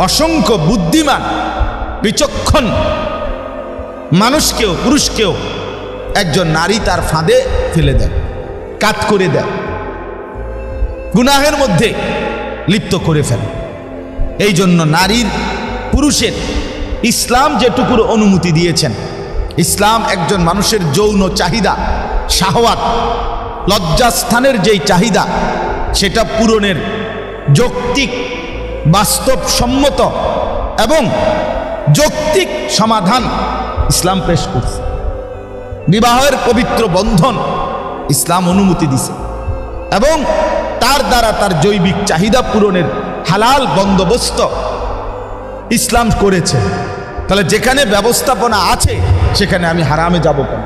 অসংখ্য বুদ্ধিমান বিচক্ষণ মানুষকেও, পুরুষকেও একজন নারী তার ফাঁদে ফেলে দেয়, কাত করে দেয়, গুনাহের মধ্যে লিপ্ত করে ফেলে। এই জন্য নারীর, পুরুষের ইসলাম যেটুকুর অনুমতি দিয়েছেন, ইসলাম একজন মানুষের যৌন চাহিদা, শাহওয়াত, লজ্জাস্থানের যেই চাহিদা, সেটা পূরণের যৌক্তিক, বাস্তবসম্মত এবং যৌক্তিক সমাধান ইসলাম পেশ করছে। বিবাহের পবিত্র বন্ধন ইসলাম অনুমতি দিছে এবং তার দ্বারা তার জৈবিক চাহিদা পূরণের হালাল বন্দোবস্ত ইসলাম করেছে। তাহলে যেখানে ব্যবস্থাপনা আছে সেখানে আমি হারামে যাব কেন?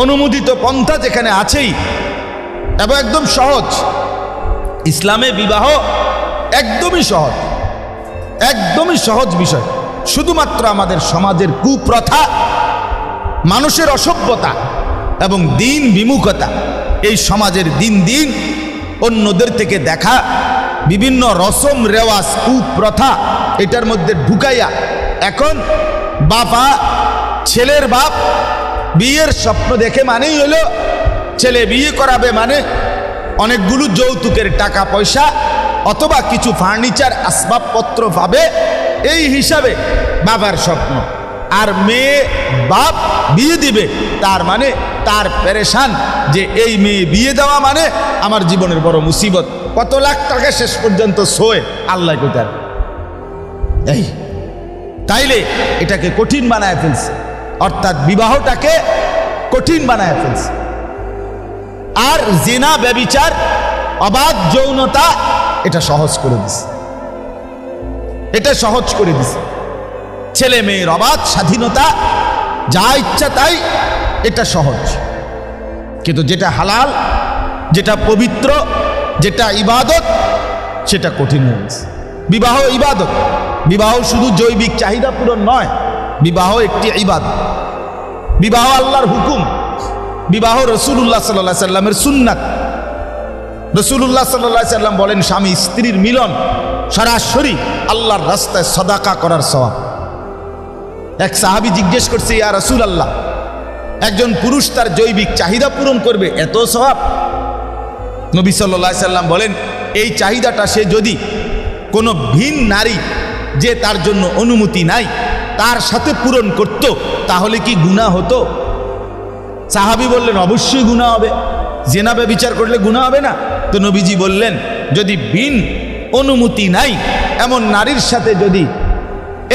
অনুমোদিত পন্থা যেখানে আছেই এবং একদম সহজ, ইসলামে বিবাহ একদমই সহজ, একদমই সহজ বিষয়। শুধুমাত্র আমাদের সমাজের কুপ্রথা, মানুষের অসভ্যতা এবং দিন বিমুখতা, এই সমাজের দিন দিন অন্যদের থেকে দেখা বিভিন্ন রসম রেওয়াজ, কুপ্রথা এটার মধ্যে ঢুকাইয়া এখন বাবা, ছেলের বাপ বিয়ের স্বপ্ন দেখে মানেই হলো ছেলে বিয়ে করাবে, মানে অনেকগুলো যৌতুকের টাকা পয়সা অথবা কিছু ফার্নিচার আসবাবপত্র পাবে, এই হিসাবে বাবার স্বপ্ন। আর মেয়ে বাপ বিয়ে দিবে, তার মানে তার পেরেশান যে এই মেয়ে বিয়ে দেওয়া মানে আমার জীবনের বড় মুসিবত। কত লাখ টাকা শেষ পর্যন্ত সোয়ে আল্লাহ কোথার। এই তাইলে এটাকে কঠিন বানায় ফেলছে, অর্থাৎ বিবাহটাকে কঠিন বানায় ফেলছে। আর জিনা, ব্যভিচার, অবাধ যৌনতা এটা সহজ করে দিছে, এটা সহজ করে দিছে। ছেলে মেয়ের অবাধ স্বাধীনতা, যা ইচ্ছা তাই, এটা সহজ। কিন্তু যেটা হালাল, যেটা পবিত্র, যেটা ইবাদত, সেটা কঠিন হয়ে গেছে। বিবাহ ইবাদত, বিবাহ শুধু জৈবিক চাহিদা পূরণ নয়, বিবাহ একটি ইবাদত। বিবাহ আল্লাহর হুকুম, বিবাহ রাসূলুল্লাহ সাল্লাল্লাহু আলাইহি সাল্লামের সুন্নাত। রাসূলুল্লাহ সাল্লাল্লাহু আলাইহি সাল্লাম বলেন, স্বামী স্ত্রীর মিলন সরাসরি আল্লাহর রাস্তায় সাদাকা করার সওয়াব। এক সাহাবী জিজ্ঞেস করছে, ইয়া রাসূলুল্লাহ, একজন পুরুষ তার জৈবিক চাহিদা পূরণ করবে, এত সওয়াব? নবী সাল্লাল্লাহু আলাইহি সাল্লাম বলেন, এই চাহিদাটা সে যদি কোনো ভিন নারী, যে তার জন্য অনুমতি নাই, তার সাথে পূরণ করত, তাহলে কি গুনাহ হতো? সাহাবী বললেন, অবশ্যই গুনাহ হবে। জিনা ব্যভিচার করলে গুনাহ হবে না? তো নবীজি বললেন, যদি ভিন অনুমতি নাই এমন নারীর সাথে যদি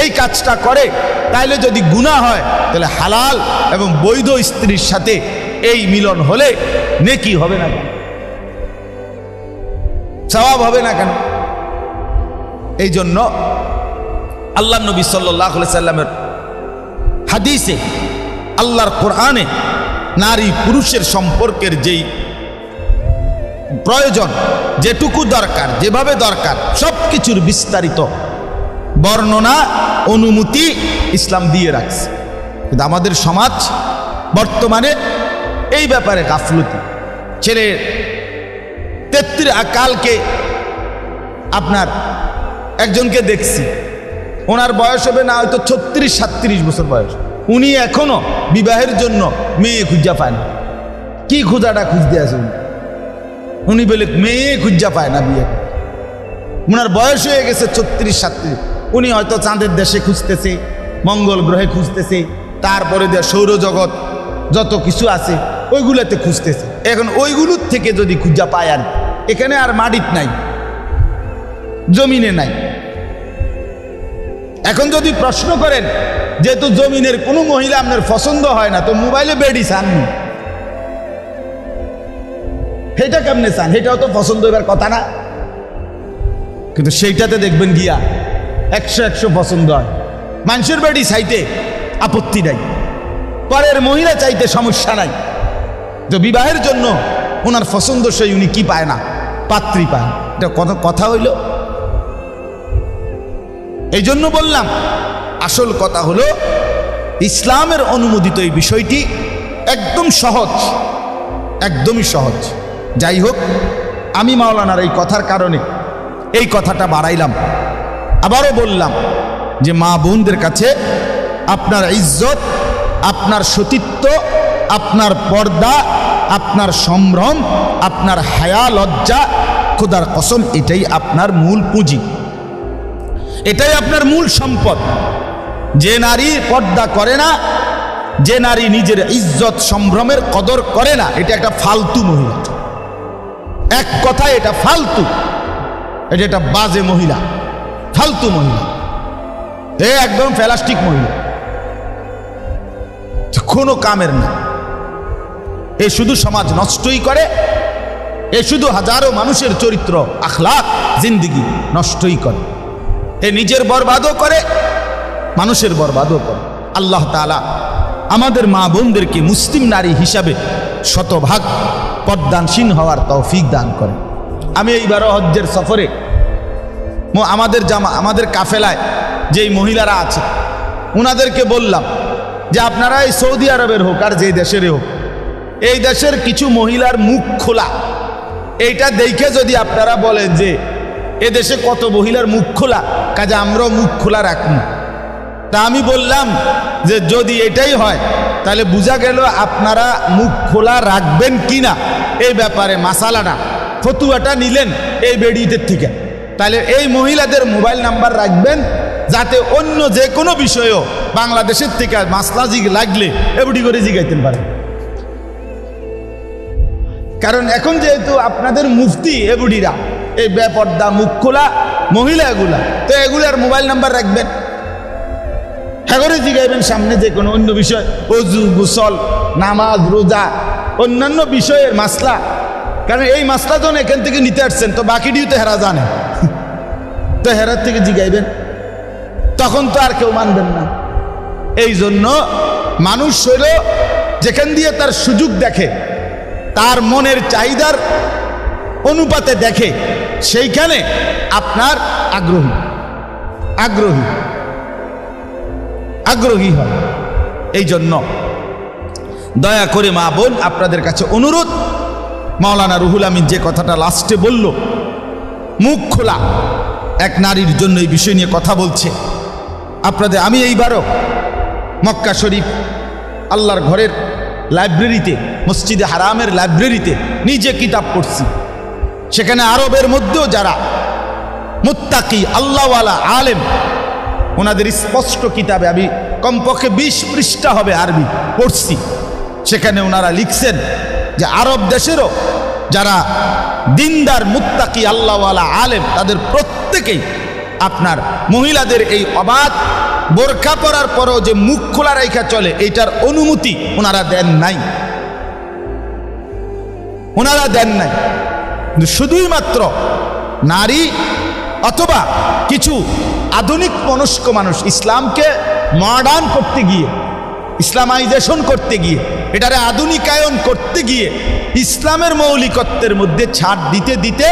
এই কাজটা করে, তাইলে যদি গুনাহ হয়, তাহলে হালাল এবং বৈধ স্ত্রীর সাথে এই মিলন হলে নেকি হবে না কেন? সওয়াব হবে না কেন? এই জন্য আল্লাহ নবী সাল্লাল্লাহু আলাইহি সাল্লামের হাদিসে, আল্লাহর কোরআনে নারী পুরুষের সম্পর্কের যেই প্রয়োজন, যেটুকু দরকার, যেভাবে দরকার, সব কিছুর বিস্তারিত বর্ণনা, অনুমতি ইসলাম দিয়ে রাখছে। কিন্তু আমাদের সমাজ বর্তমানে এই ব্যাপারে গাফলতি। ছেলে 33, কালকে আপনার একজনকে দেখছি, ওনার বয়স হবে না হয়তো 36-37 বছর বয়স, উনি এখনো বিবাহের জন্য মেয়ে খুঁজা পায় না। কি খোঁজাটা খুঁজতে আছে উনি বলে মেয়ে খুঁজা পায় না বিয়ে। ওনার বয়স হয়ে গেছে 36-37, উনি হয়তো চাঁদের দেশে খুঁজতেছে, মঙ্গল গ্রহে খুঁজতেছে, তারপরে সৌরজগৎ যত কিছু আছে ওইগুলোতে খুঁজতেছে। এখন ওইগুলোর থেকে যদি খুঁজা পায়, আর এখানে আর মাটিত নাই, জমিনে নাই। এখন যদি প্রশ্ন করেন, যেহেতু জমিনের কোনো মহিলা আপনার পছন্দ হয় না, তো মোবাইলে বেডি চান, সেটা কেমনে চান? সেটাও তো পছন্দ হইবার কথা না। কিন্তু সেইটাতে দেখবেন গিয়া 100 পছন্দ হয়। মানুষের বেডি চাইতে আপত্তি নাই, পরের মহিলা চাইতে সমস্যা নাই। তো বিবাহের জন্য ওনার পছন্দ সেই উনি কি পায় না? পাত্রী পায়। এটা কথা হইল? এই জন্য বললাম, আসল কথা হলো ইসলামের অনুমোদিত এই বিষয়টি একদম সহজ, একদমই সহজ। যাই হোক, আমি মাওলানার এই কথার কারণে এই কথাটা বাড়াইলাম। আবারও বললাম যে মা বোনদের কাছে আপনার ইজ্জত, আপনার সতীত্ব, আপনার পর্দা, আপনার সম্ভ্রম, আপনার হায়া লজ্জা, খোদার কসম এটাই আপনার মূল পুঁজি, এটাই আপনার মূল সম্পদ। যে নারী পর্দা করে না, যে নারী নিজের ইজ্জত সম্ভ্রমের কদর করে না, এটা একটা ফালতু মহিলা। এক কথায় এটা ফালতু, এটা একটা বাজে মহিলা, ফালতু মহিলা, এ একদম প্লাস্টিক মহিলা, কোনো কামের না। এ শুধু সমাজ নষ্টই করে, এ শুধু হাজারো মানুষের চরিত্র, আখলাক, জিন্দিগি নষ্টই করে। এ নিজের বরবাদও করে, মানুষের বরবাদও করে। আল্লাহ তাআলা আমাদের মা বোনদেরকে মুসলিম নারী হিসাবে শতভাগ পর্দানশীল হওয়ার তৌফিক দান করে। আমি এইবারও হজ্জের সফরে আমাদের কাফেলায় যেই মহিলারা আছে ওনাদেরকে বললাম যে আপনারা এই সৌদি আরবের হোক আর যেই দেশের হোক, এই দেশের কিছু মহিলার মুখ খোলা, এইটা দেখে যদি আপনারা বলেন যে এ দেশে কত মহিলার মুখ খোলা, কাজে আমরাও মুখ খোলা রাখবো, তা আমি বললাম যে যদি এটাই হয় তাহলে বোঝা গেল আপনারা মুখ খোলা রাখবেন কিনা এই ব্যাপারে মাসালাটা, ফতুয়াটা নিলেন এই বেডিদের থেকে। তাহলে এই মহিলাদের মোবাইল নাম্বার রাখবেন, যাতে অন্য যে কোনো বিষয়েও বাংলাদেশের থেকে মাসলা লাগলে এবডি করে জিগাইতেন পারেন। কারণ এখন যেহেতু আপনাদের মুফতি এবডিরা এই বেপর্দা মুখ খোলা মহিলা এগুলা, তো এগুলার মোবাইল নাম্বার রাখবেন, হ্যাঁ জিগাইবেন সামনে যে কোনো অন্য বিষয়, ওযু, গোসল, নামাজ, রোজা, অন্যান্য বিষয়ের মাসলা। কারণ এই মাসলা যখন এখান থেকে নিতে আসছেন তো বাকিটিও তো হেরা জানে, তো হেরার থেকে জিগাইবেন, তখন তো আর কেউ মানবেন না। এই জন্য মানুষ হইল যেখান দিয়ে তার সুযোগ দেখে, তার মনের চাহিদার অনুপাতে দেখে, সেইখানে আপনার আগ্রহী হয়। এই জন্য দয়া করে মা বোন আপনাদের কাছে অনুরোধ, মাওলানা রুহুল আমিন যে কথাটা লাস্টে বলল, মুখ খোলা এক নারীর জন্য এই বিষয় নিয়ে কথা বলছে আপনাদের। আমি এইবারও মক্কা শরীফ আল্লাহর ঘরের লাইব্রেরিতে, মসজিদে হারামের লাইব্রেরিতে নিজে কিতাব পড়ছি। সেখানে আরবের মধ্যেও যারা মুত্তাকি আল্লাহওয়ালা আলেম, ওনাদের স্পষ্ট কিতাবে আমি কমপক্ষে 20 পৃষ্ঠা হবে আরবি পড়ছি। সেখানে ওনারা লিখছেন যে আরব দেশেরও যারা দিনদার মুত্তাকি আল্লাহওয়ালা আলেম, তাদের প্রত্যেকেই আপনার মহিলাদের এই অবাধ বোরকা পরার পরও যে মুখ খোলা রেখা চলে, এইটার অনুমতি ওনারা দেন নাই। শুধুই মাত্র নারী অথবা কিছু আধুনিক মনস্ক মানুষ ইসলামকে মডার্ন করতে গিয়ে, ইসলামাইজেশন করতে গিয়ে, এটারে আধুনিকায়ন করতে গিয়ে ইসলামের মৌলিকত্বের মধ্যে ছাড় দিতে দিতে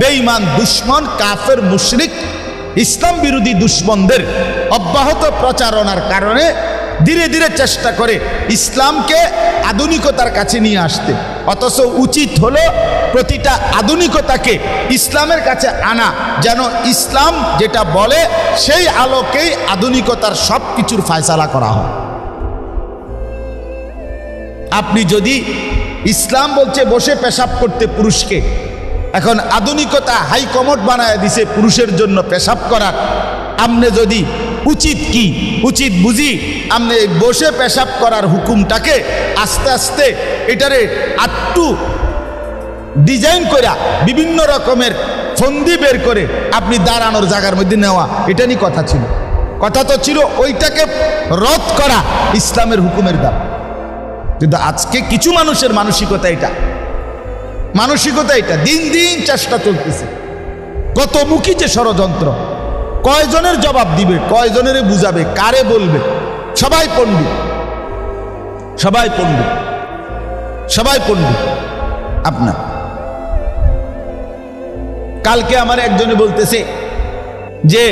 বেঈমান, দুশ্মন, কাফের, মুশরিক, ইসলাম বিরোধী দুশ্মনদের অব্যাহত প্রচারণার কারণে ধীরে ধীরে চেষ্টা করে ইসলামকে আধুনিকতার কাছে নিয়ে আসতে। অথচ উচিত হলো প্রতিটা আধুনিকতাকে ইসলামের কাছে আনা, যেন ইসলাম যেটা বলে সেই আলোকেই আধুনিকতার সব কিছুর ফায়সালা করা হয়। আপনি যদি ইসলাম বলছে বসে পেশাব করতে পুরুষকে, এখন আধুনিকতা হাই কমোড বানায় দিছে পুরুষের জন্য পেশাব করার, আপনি যদি উচিত বুঝি আপনি বসে পেশাব করার হুকুমটাকে আস্তে আস্তে এটারে আটটু ডিজাইন করে বিভিন্ন রকমের ফন্দি বের করে আপনি দাঁড়ানোর জায়গার মধ্যে নেওয়া, এটা নিয়ে কথা ছিল। কথা তো ছিল ওইটাকে রদ করা ইসলামের হুকুমের দ্বারা। কিন্তু আজকে কিছু মানুষের মানসিকতা এটা দিন দিন চেষ্টা চলতেছে। কতমুখী যে ষড়যন্ত্র, কয়জনের জবাব দিবে, কয়জনের বুঝাবে, কারে বলবে, সবাই পণ্ডিত। আপনার কালকে আমার একজনে বলতেছে যে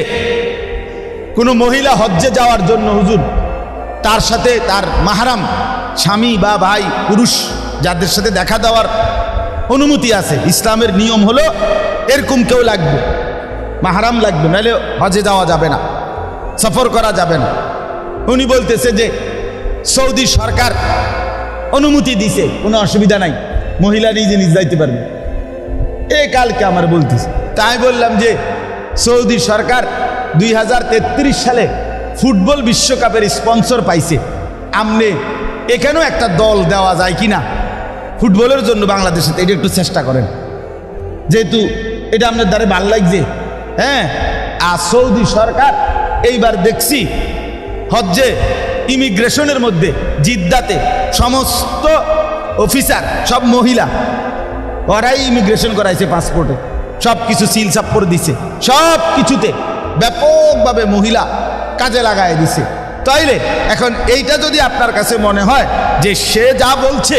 কোনো মহিলা হজ্জে যাওয়ার জন্য হুজুর, তার সাথে তার মাহরাম স্বামী বা ভাই পুরুষ যাদের সাথে দেখা দেওয়ার অনুমতি আছে, ইসলামের নিয়ম হলো এরকম কেউ লাগবে। মাহরাম লাগবে, নাহলে হজে যাওয়া যাবে না, সফর করা যাবে না। উনি বলতেছে যে সৌদি সরকার অনুমতি দিছে, কোনো অসুবিধা নাই, মহিলা নিজে নিজে যাইতে পারবে। কালকে আমার বলতেছে, তাই বললাম যে সৌদি সরকার 2033 সালে ফুটবল বিশ্বকাপের স্পন্সর পাইছে, আমনে এখানেও একটা দল দেওয়া যায় কিনা ফুটবলের জন্য বাংলাদেশে, এটা একটু চেষ্টা করেন, যেহেতু এটা আপনার দ্বারে ভাল লাগছে। হ্যাঁ, আর সৌদি সরকার এইবার দেখছি হজ্জে ইমিগ্রেশনের মধ্যে জিদ্দাতে সমস্ত অফিসার সব মহিলা, ওরাই ইমিগ্রেশন করাইছে, পাসপোর্টে সব কিছু সিল সাপ্পর দিছে, সব কিছুতে ব্যাপকভাবে মহিলা কাজে লাগায় দিছে। তাইলে এখন এইটা যদি আপনার কাছে মনে হয় যে সে যা বলছে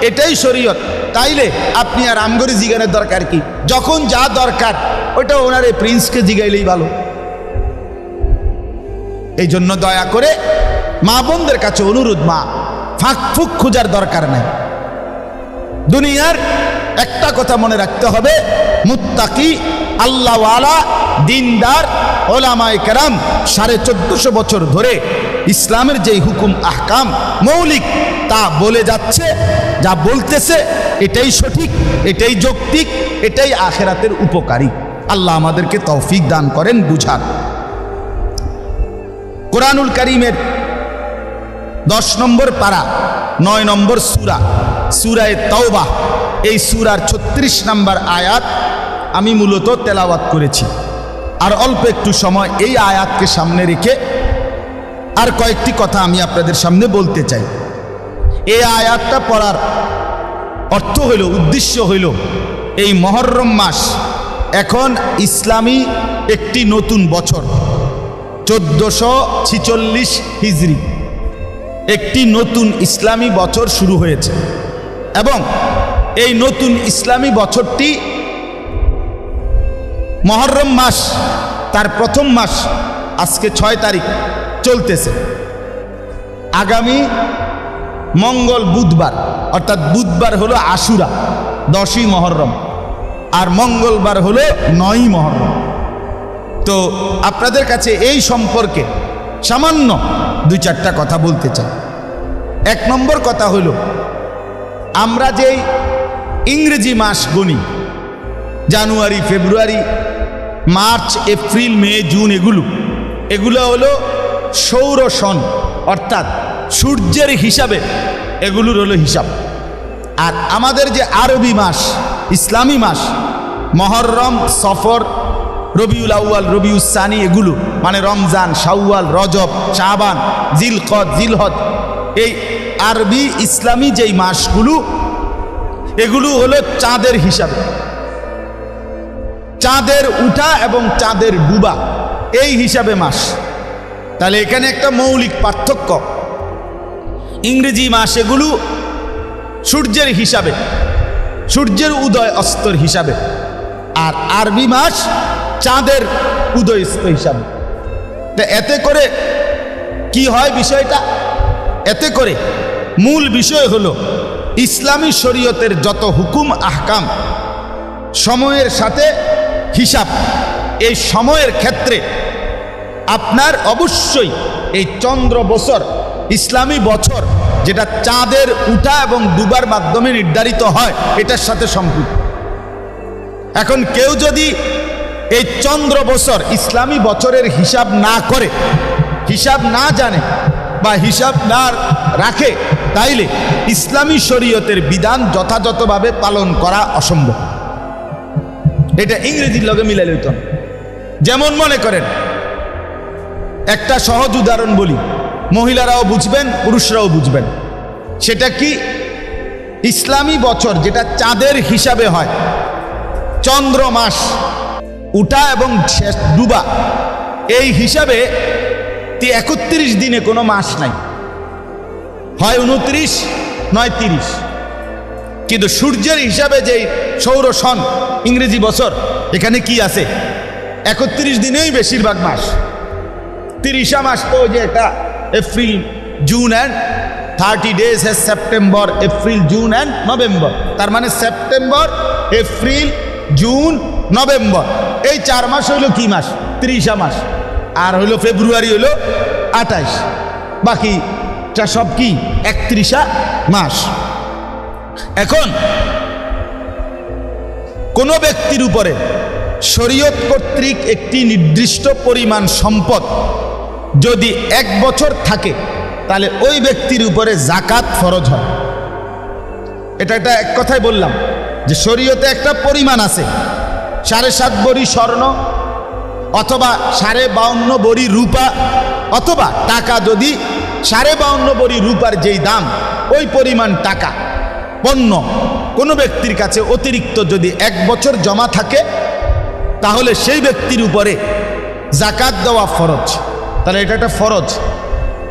এটাই শরীয়ত, তাইলে আপনি আর আমগরি জিগানের দরকার কি? যখন যা দরকার ওটা ওনার এই প্রিন্সকে জিগাইলেই ভালো। এই জন্য দয়া করে মা বোনদের কাছে অনুরোধ, মা ফাঁক ফুক খোঁজার দরকার নাই। দুনিয়ার একটা কথা মনে রাখতে হবে, মুত্তাকি আল্লাহওয়ালা দিনদার ওলামায়ে কেরাম 1450 বছর ধরে ইসলামের যেই হুকুম আহকাম মৌলিক তা বলে যাচ্ছে, যা বলতেছে এটাই সঠিক, এটাই যৌক্তিক, এটাই আখিরাতের উপকারী। আল্লাহ আমাদেরকে তৌফিক দান করেন বুঝার। কোরআনুল কারীমের 10 নম্বর পারা 9 নম্বর সূরা, সূরায়ে তাওবাহ, এই সূরার 36 নম্বর আয়াত আমি মূলত তেলাওয়াত করেছি। আর অল্প একটু সময় এই আয়াতকে সামনে রেখে আর কয়েকটি কথা আমি আপনাদের সামনে বলতে চাই। এই আয়াতটা পড়ার অর্থ হইল, উদ্দেশ্য হইল, এই মুহররম মাস এখন ইসলামী একটি নতুন বছর, 1446 হিজরি একটি নতুন ইসলামী বছর শুরু হয়েছে এবং এই নতুন ইসলামী বছরটি মুহররম মাস তার প্রথম মাস, আজকে 6 তারিখ চলতেছে। আগামী মঙ্গল বুধবার, অর্থাৎ বুধবার হলো আশুরা 10ই মুহররম, আর মঙ্গলবার হলো 9ই মুহররম। তো আপনাদের কাছে এই সম্পর্কে সামান্য 2-4টা কথা বলতে চাই। 1 নম্বর কথা হলো, আমরা যেই ইংরেজি মাস গণি, জানুয়ারি, ফেব্রুয়ারি, মার্চ, এপ্রিল, মে, জুন, এগুলো হলো সৌর সন, অর্থাৎ সূর্যের হিসাবে এগুলোর হলো হিসাব। আর আমাদের যে আরবি মাস, ইসলামী মাস, মুহররম, সফর, রবিউল আউয়াল, রবিউল সানি, এগুলো মানে রমজান, শাওয়াল, রজব, শাবান, জিলকদ, জিলহজ, এই আরবি ইসলামী যেই মাসগুলো এগুলো হলো চাঁদের হিসাবে, চাঁদের উঠা এবং চাঁদের ডুবা, এই হিসাবে মাস। তাহলে এখানে একটা মৌলিক পার্থক্য, ইংরেজি মাস এগুলো সূর্যের হিসাবে, সূর্যের উদয় অস্তর হিসাবে, আর আরবি মাস চাঁদের উদয় অস্ত হিসাবে। তা এতে করে কি হয় বিষয়টা? এতে করে মূল বিষয় হলো ইসলামী শরীয়তের যত হুকুম আহকাম সময়ের সাথে হিসাব, এই সময়ের ক্ষেত্রে আপনার অবশ্যই এই চন্দ্র বছর, ইসলামী বছর, যেটা চাঁদের উঠা এবং ডুবার মাধ্যমে নির্ধারিত হয়, এটার সাথে সম্পৃক্ত। এখন কেউ যদি এই চন্দ্র বছর, ইসলামী বছরের হিসাব না করে, হিসাব না জানে বা হিসাব না রাখে, তাইলে ইসলামী শরীয়তের বিধান যথাযথভাবে পালন করা অসম্ভব। এটা ইংরেজির লগে মিলাই লইত না। যেমন মনে করেন, একটা সহজ উদাহরণ বলি, মহিলারাও বুঝবেন, পুরুষরাও বুঝবেন। সেটা কি? ইসলামী বছর যেটা চাঁদের হিসাবে হয়, চন্দ্র মাস উঠা এবং শেষ ডুবা, এই হিসাবে 31 দিনে কোনো মাস নাই, হয় 29 নয় 30। কিন্তু সূর্যের হিসাবে যে সৌর সন, ইংরেজি বছর, এখানে কি আছে? 31 দিনেই বেশিরভাগ মাস। 30 মাস তো যে একটা এপ্রিল, জুন অ্যান্ড 30 days है September, April, June and November. তার মানে সেপ্টেম্বর, এপ্রিল, জুন, নভেম্বর এই 4 মাস হইল কি মাস? 30 মাস। আর হইল ফেব্রুয়ারি হইল 28, বাকিটা সব কি 31 মাস। এখন কোন ব্যক্তির উপরে শরীয়ত কর্তৃক একটি নির্দিষ্ট পরিমাণ সম্পদ যদি 1 বছর থাকে, তাহলে ওই ব্যক্তির উপরে জাকাত ফরজ হয়। এটা এক কথায় বললাম যে শরীয়তে একটা পরিমাণ আছে, 7.5 ভরি স্বর্ণ অথবা 52.5 ভরি রূপা, অথবা টাকা যদি 52.5 ভরি রূপার যেই দাম, ওই পরিমাণ টাকা পণ্য কোনো ব্যক্তির কাছে অতিরিক্ত যদি 1 বছর জমা থাকে, তাহলে সেই ব্যক্তির উপরে জাকাত দেওয়া ফরজ। তাহলে এটা একটা ফরজ।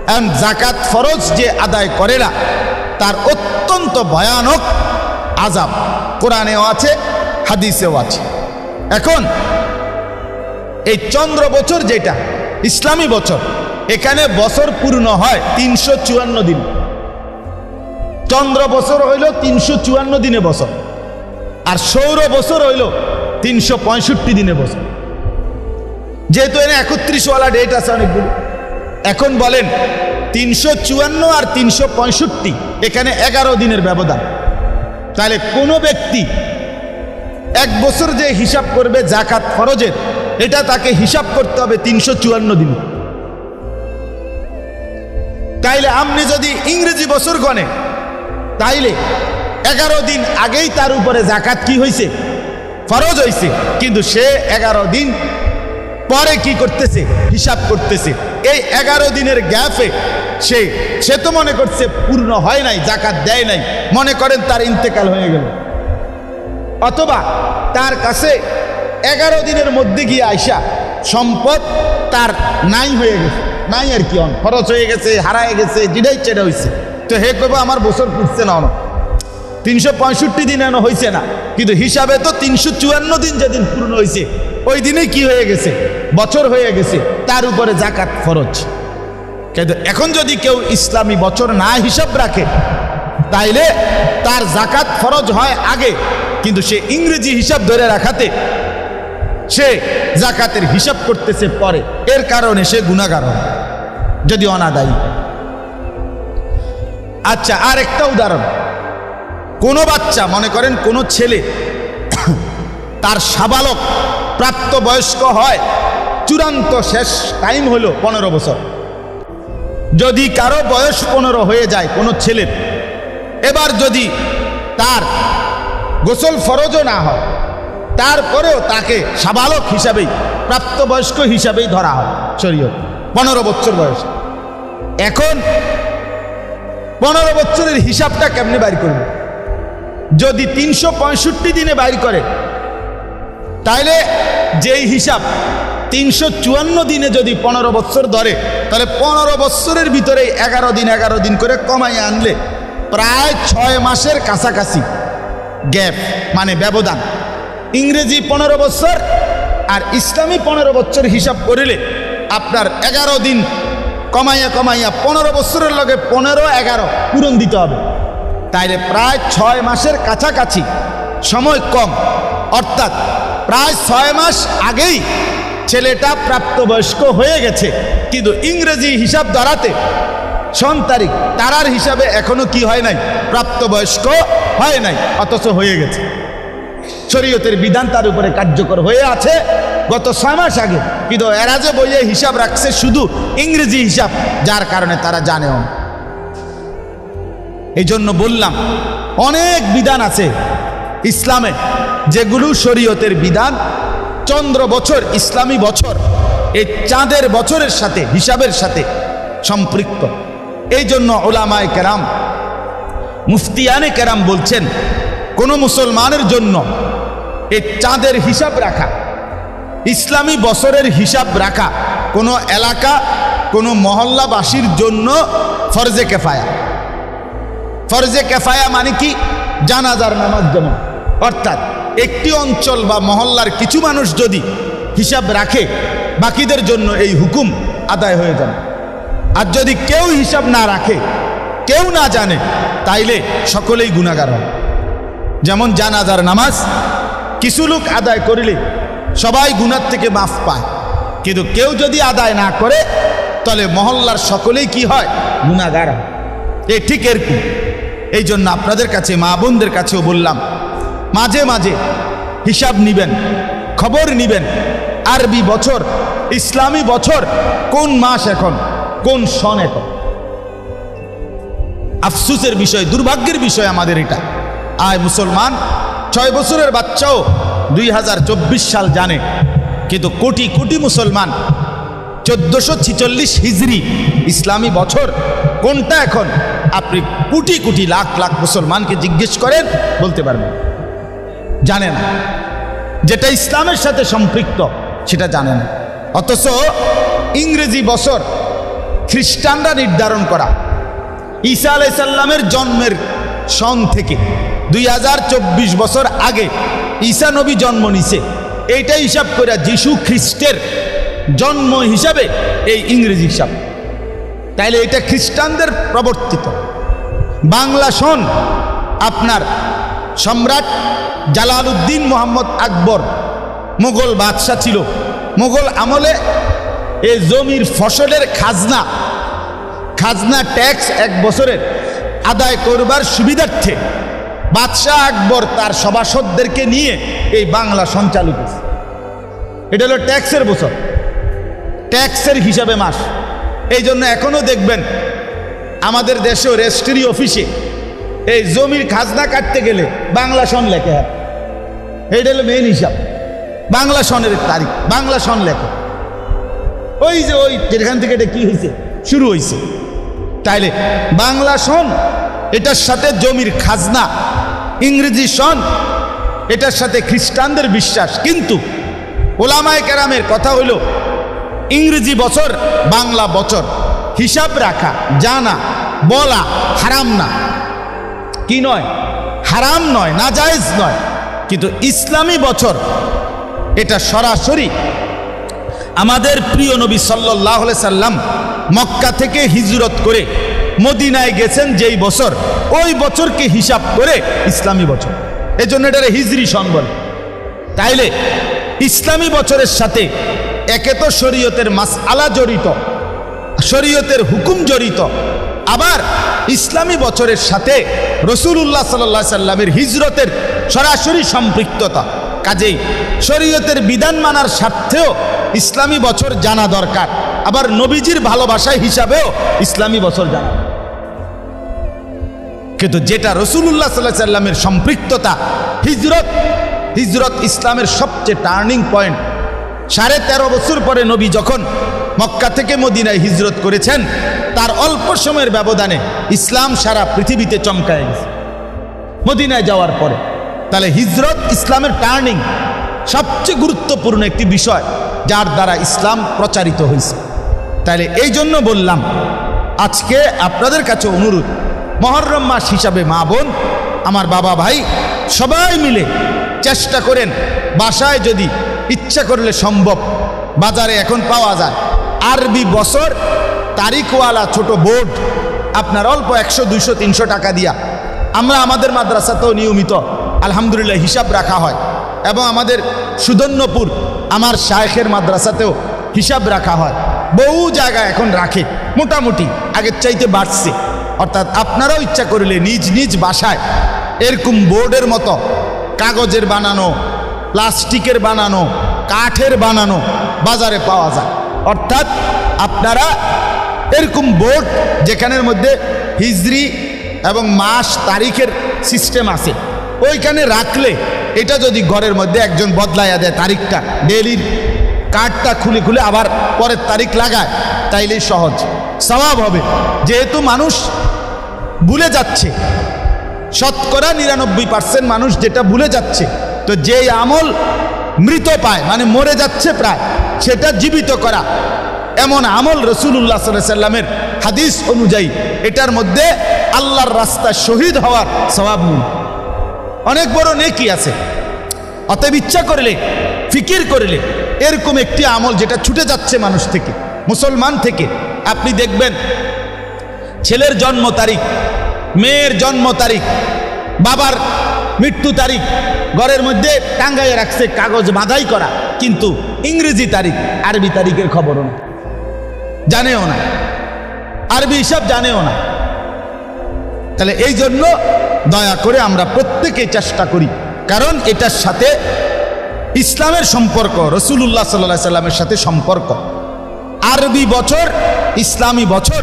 এখন জাকাত ফরজ যে আদায় করে না, তার অত্যন্ত ভয়ানক আযাব কোরআনেও আছে, হাদিসেও আছে। এখন এই চন্দ্র বছর যেটা ইসলামী বছর, এখানে বছর পূর্ণ হয় 354 দিন। চন্দ্র বছর হইল 354 দিনে বছর, আর সৌর বছর হইল 365 দিনে বছর। যেহেতু এনে 31 ডেট আছে অনেকগুলো, এখন বলেন 354 আর 365, এখানে 11 দিনের ব্যবধান। তাহলে কোনো ব্যক্তি 1 বছর যে হিসাব করবে জাকাত ফরজের, এটা তাকে হিসাব করতে হবে 354 দিন। তাইলে আপনি যদি ইংরেজি বছর গণে, তাইলে 11 দিন আগেই তার উপরে জাকাত কি হয়েছে? ফরজ হয়েছে। কিন্তু সে 11 দিন পরে কি করতেছে? হিসাব করতেছে। এই 11 দিনের গ্যাপে সে তো মনে করছে পূর্ণ হয় নাই, জাকাত দেয় নাই, মনে করেন তার ইন্তেকাল হয়ে গেল, অথবা তার কাছে 11 দিনের মধ্যে গিয়ে আইসা সম্পদ তার নাই হয়ে গেছে, নাই আর কি, খরচ হয়ে গেছে, হারায় গেছে, যেটাই চেড়ে হয়েছে, তো হে কবে আমার বছর পুষছে না, 365 দিন এনো হয়েছে না, কিন্তু হিসাবে তো 354 দিন যেদিন পূর্ণ হয়েছে, ওই দিনে কি হয়ে গেছে? বছর হয়ে গেছে, তার উপরে জাকাত ফরজ। কিন্তু এখন যদি কেউ ইসলামী বছর না হিসাব রাখে, তাইলে তার জাকাত ফরজ হয় আগে, কিন্তু সে ইংরেজি হিসাব ধরে রাখাতে সে জাকাতের হিসাব করতেছে পরে, এর কারণে সে গুনাহগার হয় যদি অনাদায়ী। আচ্ছা, আর একটা উদাহরণ, কোনো বাচ্চা, মনে করেন কোনো ছেলে তার সাবালক প্রাপ্তবয়স্ক হয়, চূড়ান্ত শেষ টাইম হলো 15 বছর। যদি কারো বয়স 15 হয়ে যায় কোনো ছেলের, এবার যদি তার গোসল ফরজও না হয়, তারপরেও তাকে সাবালক হিসাবেই, প্রাপ্তবয়স্ক হিসাবেই ধরা হয় শরীয়ত, 15 বছর বয়সে। এখন 15 বছরের হিসাবটা কেমনে বাইর করবে? যদি 365 দিনে বাইর করে, তাইলে যেই হিসাব 354 দিনে যদি 15 বছর ধরে, তাহলে 15 বছরের ভিতরে 11 দিন করে কমাই আনলে প্রায় 6 মাসের কাছাকাছি গ্যাপ, মানে ব্যবধান। ইংরেজি 15 বছর আর ইসলামী 15 বছর হিসাব করিলে আপনার 11 দিন কমাইয়া 15 বছরের লগে 15, 11 পূরণ দিতে হবে। তাইলে প্রায় 6 মাসের কাছাকাছি সময় কম, অর্থাৎ প্রায় 6 মাস আগেই ছেলেটা প্রাপ্তবয়স্ক হয়ে গেছে, কিন্তু ইংরেজি হিসাব ধরাতে সন তারিখ তারার হিসাবে এখনো কি হয় নাই? প্রাপ্তবয়স্ক হয় নাই, অথচ হয়ে গেছে। শরীয়তের বিধান তার উপরে কার্যকর হয়ে আছে গত 6 মাস আগে, কিন্তু এরা যে বইয়ে হিসাব রাখছে শুধু ইংরেজি হিসাব, যার কারণে তারা জানেও। এই জন্য বললাম অনেক বিধান আছে ইসলামে, যেগুলো শরীয়তের বিধান চন্দ্র বছর, ইসলামী বছর, এই চাঁদের বছরের সাথে, হিসাবের সাথে সম্পৃক্ত। এই জন্য উলামায়ে কেরাম, মুফতিয়ানে কেরাম বলছেন, কোনো মুসলমানের জন্য এই চাঁদের হিসাব রাখা, ইসলামী বছরের হিসাব রাখা কোনো এলাকা, কোনো মহল্লাবাসীর জন্য ফরজে কেফায়া। ফরজে কেফায়া মানে কি? জানাজার নামাজ যেমন, অর্থাৎ একটি অঞ্চল বা মহল্লার কিছু মানুষ যদি হিসাব রাখে, বাকিদের জন্য এই হুকুম আদায় হয়ে যাবে। আর যদি কেউ হিসাব না রাখে, কেউ না জানে, তাইলে সকলেই গুনাহগার হয়। যেমন জানাজার নামাজ কিছু লোক আদায় করিলে সবাই গুনার থেকে মাফ পায়, কিন্তু কেউ যদি আদায় না করে তাহলে মহল্লার সকলেই কি হয়? গুনাহগার। এই ঠিক এরকম। এই জন্য আপনাদের কাছে, মা বোনদের কাছেও বললাম, মাঝে মাঝে হিসাব নিবেন, খবর নিবেন। আরবি বছর, ইসলামী বছর কোন মাস এখন, কোন সন এখন? আফসোসের বিষয়, দুর্ভাগ্যের বিষয় আমাদের এটা। আয় মুসলমান 6 বছরের বাচ্চাও 2024 সাল জানে, কিন্তু কোটি কোটি মুসলমান 1446 হিজরি ইসলামী বছর কোনটা এখন আপনি কোটি কোটি লাখ লাখ মুসলমানকে জিজ্ঞেস করেন, বলতে পারবেন জানে না। যেটা ইসলামের সাথে সম্পৃক্ত সেটা জানে না। অথচ ইংরেজি বছর খ্রিস্টানরা নির্ধারণ করা, ঈসা আলাইহিস সালামের জন্মের সন থেকে 2024 বছর আগে ঈসা নবী জন্ম নিছে, এইটা হিসাব করে যিশু খ্রিস্টের জন্ম হিসাবে এই ইংরেজি হিসাব। তাইলে এটা খ্রিস্টানদের প্রবর্তিত। বাংলা সন আপনার সম্রাট জালালউদ্দিন মোহাম্মদ আকবর মুঘল বাদশাহ ছিল। মুঘল আমলে এই জমির ফসলের খাজনা ট্যাক্স 1 বছরের আদায় করবার সুবিধার্থে বাদশাহ আকবর তার সভাসদদেরকে নিয়ে এই বাংলা সন চালু করেছে। এটা হলো ট্যাক্সের বছর, ট্যাক্সের হিসাবে মাস। এই জন্য এখনো দেখবেন আমাদের দেশেও রেজিস্ট্রি অফিসে এই জমির খাজনা কাটতে গেলে বাংলা সন লেখে। হয় এইটা হলো মেইন হিসাব, বাংলা সনের তারিখ, বাংলা সন লেখে। ওই যে ওই যেখান থেকে এটা কি হয়েছে, শুরু হয়েছে। তাইলে বাংলা সন এটার সাথে জমির খাজনা, ইংরেজি সন এটার সাথে খ্রিস্টানদের বিশ্বাস। কিন্তু ওলামায়ে কেরামের কথা হলো ইংরেজি বছর বাংলা বছর হিসাব রাখা, জানা, বলা হারাম না, কি নয়, হারাম নয়, নাজায়েজ নয়। কিন্তু ইসলামী বছর এটা সরাসরি আমাদের প্রিয় নবী সাল্লাল্লাহু আলাইহি সাল্লাম মক্কা থেকে হিজরত করে মদিনায় গেছেন যেই বছর, ওই বছরকে হিসাব করে ইসলামী বছর। এই জন্য এটা হিজরি সন বলে। তাইলে ইসলামী বছরের সাথে একে তো শরীয়তের মাসআলা জড়িত, শরীয়তের হুকুম জড়িত, আবার ইসলামী বছরের সাথে রাসূলুল্লাহ সাল্লাল্লাহু আলাইহি সাল্লামের হিজরতের সরাসরি সম্পৃক্ততা। কাজেই শরীয়তের বিধান মানার স্বার্থেও ইসলামী বছর জানা দরকার, আবার নবীজির ভালোবাসায় হিসাবেও ইসলামী বছর জানা। কিন্তু যেটা রাসূলুল্লাহ সাল্লাল্লাহু আলাইহি সাল্লামের সম্পৃক্ততা, হিজরত ইসলামের সবচেয়ে টার্নিং পয়েন্ট। 13.5 বছর পরে নবী যখন মক্কা থেকে মদিনায় হিজরত করেছেন, তার অল্প সময়ের ব্যবধানে ইসলাম সারা পৃথিবীতে চমকায় গেছে মদিনায় যাওয়ার পরে। তাহলে হিজরত ইসলামের টার্নিং, সবচেয়ে গুরুত্বপূর্ণ একটি বিষয় যার দ্বারা ইসলাম প্রচারিত হয়েছে। তাহলে এই জন্য বললাম, আজকে আপনাদের কাছে অনুরোধ, মুহররম মাস হিসাবে মা বোন, আমার বাবা ভাই সবাই মিলে চেষ্টা করেন, বাসায় যদি ইচ্ছা করলে সম্ভব, বাজারে এখন পাওয়া যায় আরবি বছর তারিখওয়ালা ছোট বোর্ড, আপনার অল্প 100, 200, 300 টাকা দিয়া। আমরা আমাদের মাদ্রাসাতেও নিয়মিত আলহামদুলিল্লাহ হিসাব রাখা হয়, এবং আমাদের সুদন্যপুর আমার শায়েখের মাদ্রাসাতেও হিসাব রাখা হয়। বহু জায়গায় এখন রাখে, মোটামুটি আগের চাইতে বাড়ছে। অর্থাৎ আপনারাও ইচ্ছা করলে নিজ নিজ বাসায় এরকম বোর্ডের মতো কাগজের বানানো, প্লাস্টিকের বানানো, কাঠের বানানো বাজারে পাওয়া যায়। অর্থাৎ আপনারা এরকম বোর্ড যেখানের মধ্যে হিজরি এবং মাস তারিখের সিস্টেম আছে, ওইখানে রাখলে এটা যদি ঘরের মধ্যে একজন বদলাইয়া দেয় তারিখটা, ডেইলির কার্ডটা খুলে খুলে আবার পরের তারিখ লাগায়, তাইলেই সহজ সওয়াব হবে। যেহেতু মানুষ ভুলে যাচ্ছে, শতকরা 99% মানুষ যেটা ভুলে যাচ্ছে, তো যেই আমল মৃত পায়, মানে মরে যাচ্ছে প্রায়, সেটা জীবিত করা, এমন আমল রাসূলুল্লাহ সাল্লাল্লাহু আলাইহি সাল্লামের হাদিস অনুযায়ী এটার মধ্যে আল্লাহর রাস্তায় শহীদ হওয়ার সওয়াব নেই, অনেক বড় নেকি আছে। অতএব ইচ্ছা করলে, ফিকির করলে এরকম একটি আমল যেটা ছুটে যাচ্ছে মানুষ থেকে, মুসলমান থেকে, আপনি দেখবেন ছেলের জন্ম তারিখ, মেয়ের জন্ম তারিখ, বাবার মৃত্যু তারিখ, ঘরের মধ্যে টাঙ্গাইয়ে রাখছে, কাগজ বাঁধাই করা, কিন্তু ইংরেজি তারিখ আরবি তারিখের খবরও না, জানেও না, আরবি হিসাব জানেও না। তাহলে এই জন্য দয়া করে আমরা প্রত্যেকে চেষ্টা করি, কারণ এটার সাথে ইসলামের সম্পর্ক, রাসূলুল্লাহ সাল্লাল্লাহু আলাইহি সাল্লামের সাথে সম্পর্ক। আরবি বছর, ইসলামী বছর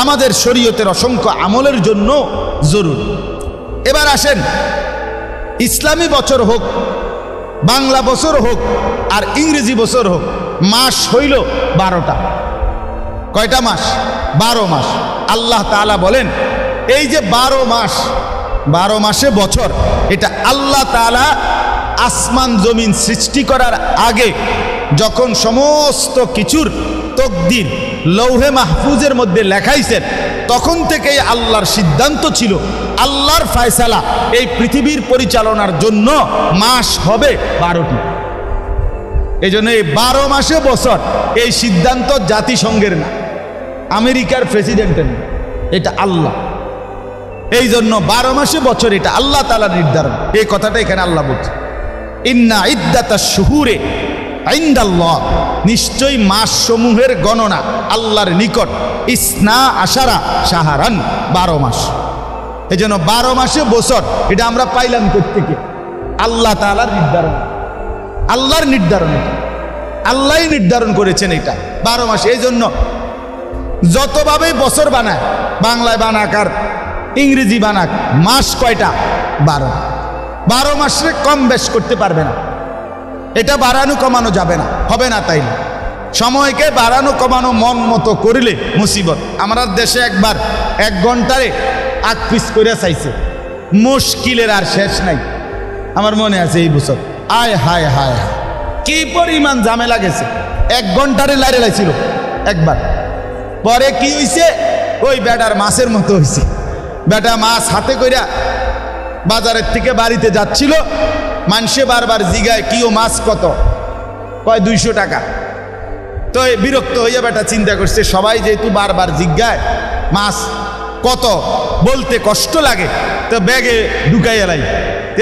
আমাদের শরীয়তের অসংখ্য আমলের জন্য জরুরি। এবার আসেন, ইসলামী বছর হোক, বাংলা বছর হোক আর ইংরেজি বছর হোক, মাস হইল 12টা। কয়টা মাস? 12 মাস। আল্লাহ তাআলা বলেন এই যে 12 মাস, 12 মাসে বছর, এটা আল্লাহ তাআলা আসমান জমিন সৃষ্টি করার আগে যখন সমস্ত কিছুর তকদির লৌহে মাহফুজের মধ্যে লেখাইছেন, তখন থেকেই আল্লাহর সিদ্ধান্ত ছিল, আল্লাহর ফয়সালা এই পৃথিবীর পরিচালনার জন্য মাস হবে 12টি। এই জন্য এই 12 মাসে বছর, এই সিদ্ধান্ত জাতিসংঘের না, আমেরিকার প্রেসিডেন্টের না, এটা আল্লাহ। এই জন্য 12 মাসে বছর এটা আল্লাহ তাআলার নির্ধারণ। এই কথাটা এখানে আল্লাহ বলছে, ইন্না ইদ্দাতাশ শুহুরে ইনদাল্লাহ, নিশ্চয়ই মাস সমূহের গণনা আল্লাহর নিকট ইসনা আশারা শাহরান, 12 মাস। এই জন্য 12 মাসে বছর এটা আমরা পাইলাম কোত্থেকে? আল্লাহ তাআলার নির্ধারণ, আল্লাহর নির্ধারণ, এটা আল্লাহই নির্ধারণ করেছেন এটা 12 মাস। এই জন্য যতভাবে বছর বানায়, বাংলায় বানাক আর ইংরেজি বানাক, মাস কয়টা? 12। 12 মাসে কম বেশ করতে পারবে না, এটা বাড়ানো কমানো যাবে না, হবে না। তাই সময়কে বাড়ানো কমানো মন মতো করিলে মুসিবত। আমরা দেশে একবার 1 ঘন্টারে আগ পিস করে চাইছে, মুশকিলের আর শেষ নাই। আমার মনে আছে এই বছর, আয় হায় হায় হায় কি পরিমাণ ঝামেলা গেছে। 1 ঘন্টারে লাইরে লাইছিল একবার। পরে কি হইছে, ওই বেটার মাছের মতো হইছে। বেটা মাছ হাতে কইরা বাজারের থেকে বাড়িতে যাচ্ছিল, মানুষে বারবার জিগায় কিও মাছ কত? কয় 200 টাকা। তো বিরক্ত হইয়া বেটা চিন্তা করছে, সবাই যেহেতু বারবার জিজ্ঞায় মাছ কত বলতে কষ্ট লাগে, তো ব্যাগে ঢুকাই এলাই।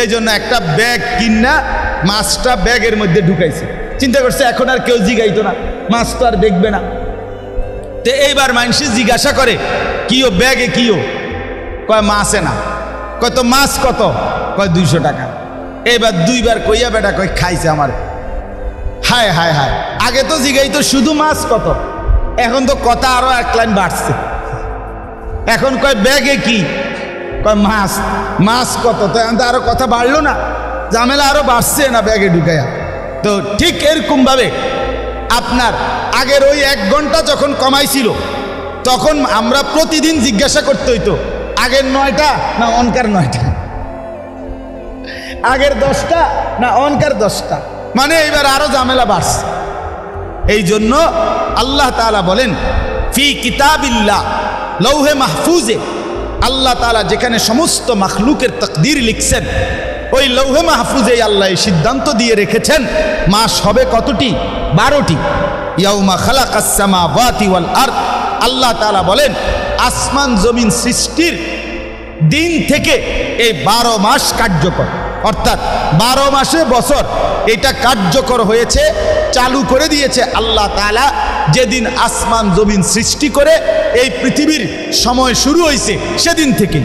এই জন্য একটা ব্যাগ কিনা মাছটা ব্যাগের মধ্যে ঢুকাইছে। চিন্তা করছে এখন আর কেউ জিগাইতো না, মাছ তো আর দেখবে না। তো এইবার মানুষে জিজ্ঞাসা করে কিও ব্যাগে কিও? কয় মাছে না। কয় তো মাছ কত? কয় 200 টাকা। এবার 2বার কইয়া বেটা কয় খাইছে আমার। হায় হায় হায়, আগে তো জিগাইতো শুধু মাছ কত, এখন তো কথা আরো 1 লাইন বাড়ছে। এখন কয় ব্যাগে কি? কয় মাছ। মাছ কত? তো এখন তো আরো কথা বাড়লো না, ঝামেলা আরো বাড়ছে না ব্যাগে ঢুকাইয়া। তো ঠিক এরকম ভাবে আপনার আগের ওই 1 ঘন্টা যখন কমাইছিল, তখন আমরা প্রতিদিন জিজ্ঞাসা করতে হইতো আগের 9টা না অনকার 9টা, আগের 10টা না অনকার 10টা। মানে এইবার আরো ঝামেলা বাড়ছে। এই জন্য আল্লাহ তাআলা বলেন ফি কিতাবিল্লাহ, লৌহে মাহফুজে আল্লাহ তাআলা যেখানে সমস্ত মাখলুকের তাকদীর লিখছেন, ওই লৌহে মাহফুজে আল্লাহ এই সিদ্ধান্ত দিয়ে রেখেছেন মাস হবে কতটি? 12টি। ইয়াউমা খালাকাস সামাওয়াতি ওয়াল আরদ, আল্লাহ তাআলা বলেন আসমান জমিন সৃষ্টির দিন থেকে এই 12 মাস কার্যকর, অর্থাৎ 12 মাসে বছর এটা কার্যকর হয়েছে, চালু করে দিয়েছে আল্লাহ তাআলা যেদিন আসমান জমিন সৃষ্টি করে এই পৃথিবীর সময় শুরু হয়েছে সেদিন থেকে।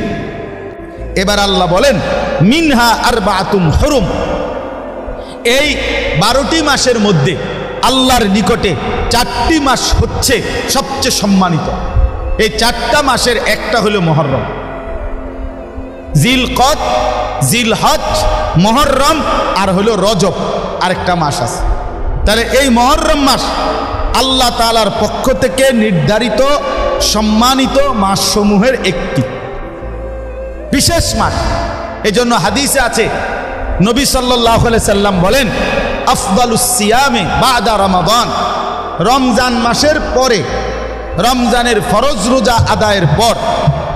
এবার আল্লাহ বলেন মিনহা আরবাতুন হুরুম, এই 12টি মাসের মধ্যে আল্লাহর নিকটে 4টি মাস হচ্ছে সবচেয়ে সম্মানিত। এই 4টা মাসের একটা হলো মুহররম, জিলকদ, জিলহজ, মুহররম আর হলো রজব, আরেকটা মাস আছে। তাহলে এই মুহররম মাস আল্লাহ তাআলার পক্ষ থেকে নির্ধারিত সম্মানিত মাসসমূহের একটি বিশেষ মাস। এই জন্য হাদিসে আছে, নবী সাল্লাল্লাহু আলাইহি সাল্লাম বলেন আফদালুস সিয়ামে বাদা রমাদান, রমজান মাসের পরে, রমজানের ফরজ রোজা আদায়ের পর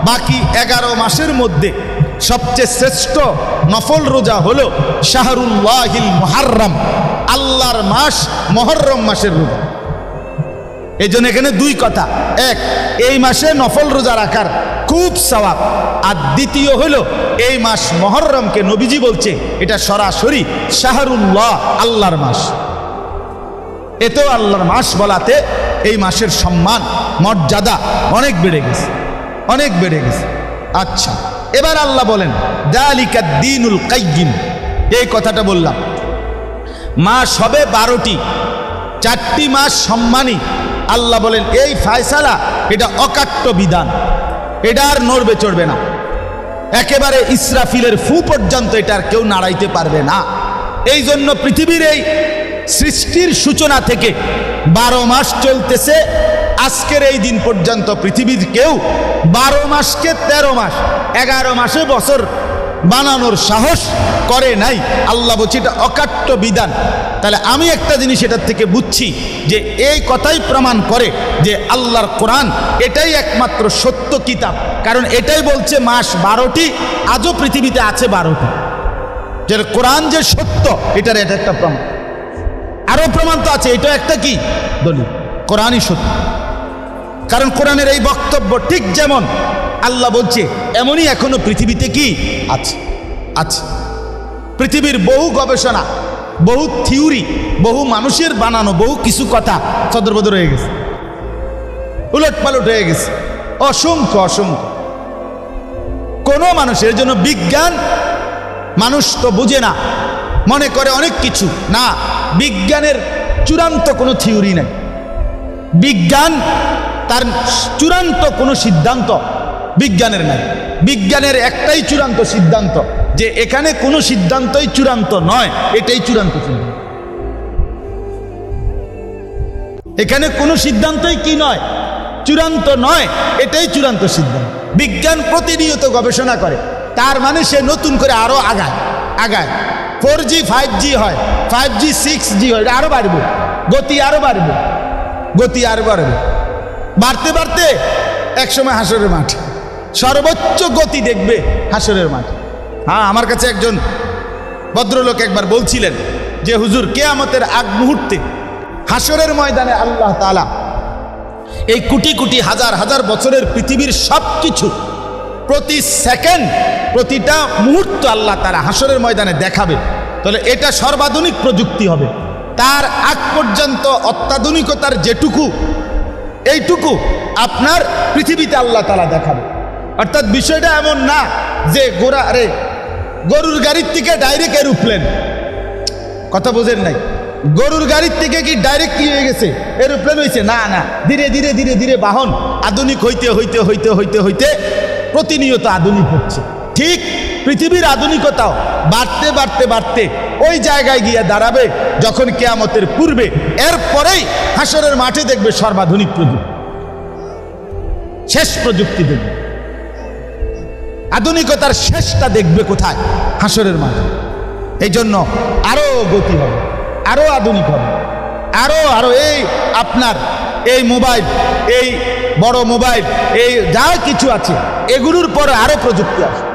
বাকি 11 মাসের মধ্যে সবচেয়ে শ্রেষ্ঠ নফল রোজা হলো শাহরুল্লাহিল মুহাররম, আল্লাহর মাস মুহররম মাসের রোজা। এই জন্য এখানে 2 কথা, এক, এই মাসে নফল রোজা রাখার খুব সওয়াব। আর দ্বিতীয় হলো এই মাস মুহররমকে নবীজি বলছে এটা সরাসরি শাহরুল্লাহ, আল্লাহর মাস। এতেও আল্লাহর মাস বলাতে এই মাসের সম্মান মর্যাদা অনেক বেড়ে গেছে, অনেক বেড়ে গেছে। আচ্ছা, এবার আল্লাহ বলেন যালিকা দ্বীনুল কাইয়্যিম, এই কথাটা বললাম। মাস হবে 12টি, 4টি মাস সম্মানী। আল্লাহ বলেন এই ফায়সালা এটা অকাট্য বিধান, এটা আর নড়বে চড়বে না, একেবারে ইসরাফিলের ফু পর্যন্ত এটা আর কেউ নাড়াইতে পারবে না। এই জন্য পৃথিবীর এই সৃষ্টির সূচনা থেকে 12 মাস চলতেছে, আজকের এই দিন পর্যন্ত পৃথিবীর কেউ 12 মাসকে 13 মাস 11 মাসে বছর বানানোর সাহস করে নাই। আল্লাহ বলছে এটা অকাট্য বিধান। তাহলে আমি একটা জিনিস এটার থেকে বুঝছি যে এই কথাই প্রমাণ করে যে আল্লাহর কোরআন এটাই একমাত্র সত্য কিতাব, কারণ এটাই বলছে মাস 12টি, আজও পৃথিবীতে আছে 12টি। যে কোরআন যে সত্য এটার এটা একটা প্রমাণ। আরো প্রমাণ তো আছে, এটা একটা কি দলিল, কোরআনই সত্য। কারণ কোরআনের এই বক্তব্য ঠিক যেমন আল্লাহ বলছে এমনই এখনো পৃথিবীতে কি আছে আছে। পৃথিবীর বহু গবেষণা, বহু থিওরি, বহু মানুষের বানানো বহু কিছু কথা সদরবদর হয়ে গেছে, উলট পালট হয়ে গেছে, অসংখ্য অসংখ্য। কোনো মানুষের জন্য বিজ্ঞান, মানুষ তো বুঝে না, মনে করে অনেক কিছু না। বিজ্ঞানের চূড়ান্ত কোনো থিওরি নাই, বিজ্ঞান তার চূড়ান্ত কোনো সিদ্ধান্ত বিজ্ঞানের নাই। বিজ্ঞানের একটাই চূড়ান্ত সিদ্ধান্ত যে এখানে কোনো সিদ্ধান্তই চূড়ান্ত নয়, এটাই চূড়ান্ত সিদ্ধান্ত। এখানে কোনো সিদ্ধান্তই কি নয়, চূড়ান্ত নয়, এটাই চূড়ান্ত সিদ্ধান্ত। বিজ্ঞান প্রতিনিয়ত গবেষণা করে, তার মানে সে নতুন করে আরো আগায় আগায়। 4G 5G হয়, 5G 6G হয়, আরো বাড়বে, গতি আরো বাড়বে, গতি আরো বাড়বে, বাড়তে বাড়তে একসময় হাসরের মাঠ সর্বোচ্চ গতি দেখবে হাসরের মাঠ। হ্যাঁ, আমার কাছে একজন ভদ্রলোক একবার বলছিলেন যে হুজুর, কিয়ামতের আগ মুহূর্তে হাসরের ময়দানে আল্লাহ তাআলা এই কোটি কোটি হাজার হাজার বছরের পৃথিবীর সব কিছু প্রতি সেকেন্ড, প্রতিটা মুহূর্ত আল্লাহ তাআলা হাসরের ময়দানে দেখাবে। তাহলে এটা সর্বাধুনিক প্রযুক্তি হবে। তার আগ পর্যন্ত অত্যাধুনিকতার যেটুকু, এইটুকু আপনার পৃথিবীতে আল্লাহ তাআলা দেখাবে। অর্থাৎ বিষয়টা এমন না যে গরুর গাড়ির থেকে ডাইরেক্ট এরোপ্লেন, কথা বোঝেন নাই। গরুর গাড়ির থেকে কি ডাইরেক্ট কি হয়ে গেছে, এরোপ্লেন হয়েছে? না না, ধীরে ধীরে ধীরে ধীরে বাহন আধুনিক হইতে হইতে হইতে হইতে হইতে প্রতিনিয়ত আধুনিক হচ্ছে। ঠিক পৃথিবীর আধুনিকতাও বাড়তে বাড়তে বাড়তে ওই জায়গায় গিয়ে দাঁড়াবে যখন কিয়ামতের পূর্বে, এরপরেই হাসরের মাঠে দেখবে সর্বাধুনিক প্রযুক্তি, শেষ প্রযুক্তি দেখবে। আধুনিকতার শেষটা দেখবে কোথায়? হাসরের মাঠে। এই জন্য আরো গতি হবে, আরো আধুনিক হবে, আরো আরো। এই আপনার এই মোবাইল, এই বড় মোবাইল, এই যা কিছু আছে এগুলোর পরে আরো প্রযুক্তি আসবে।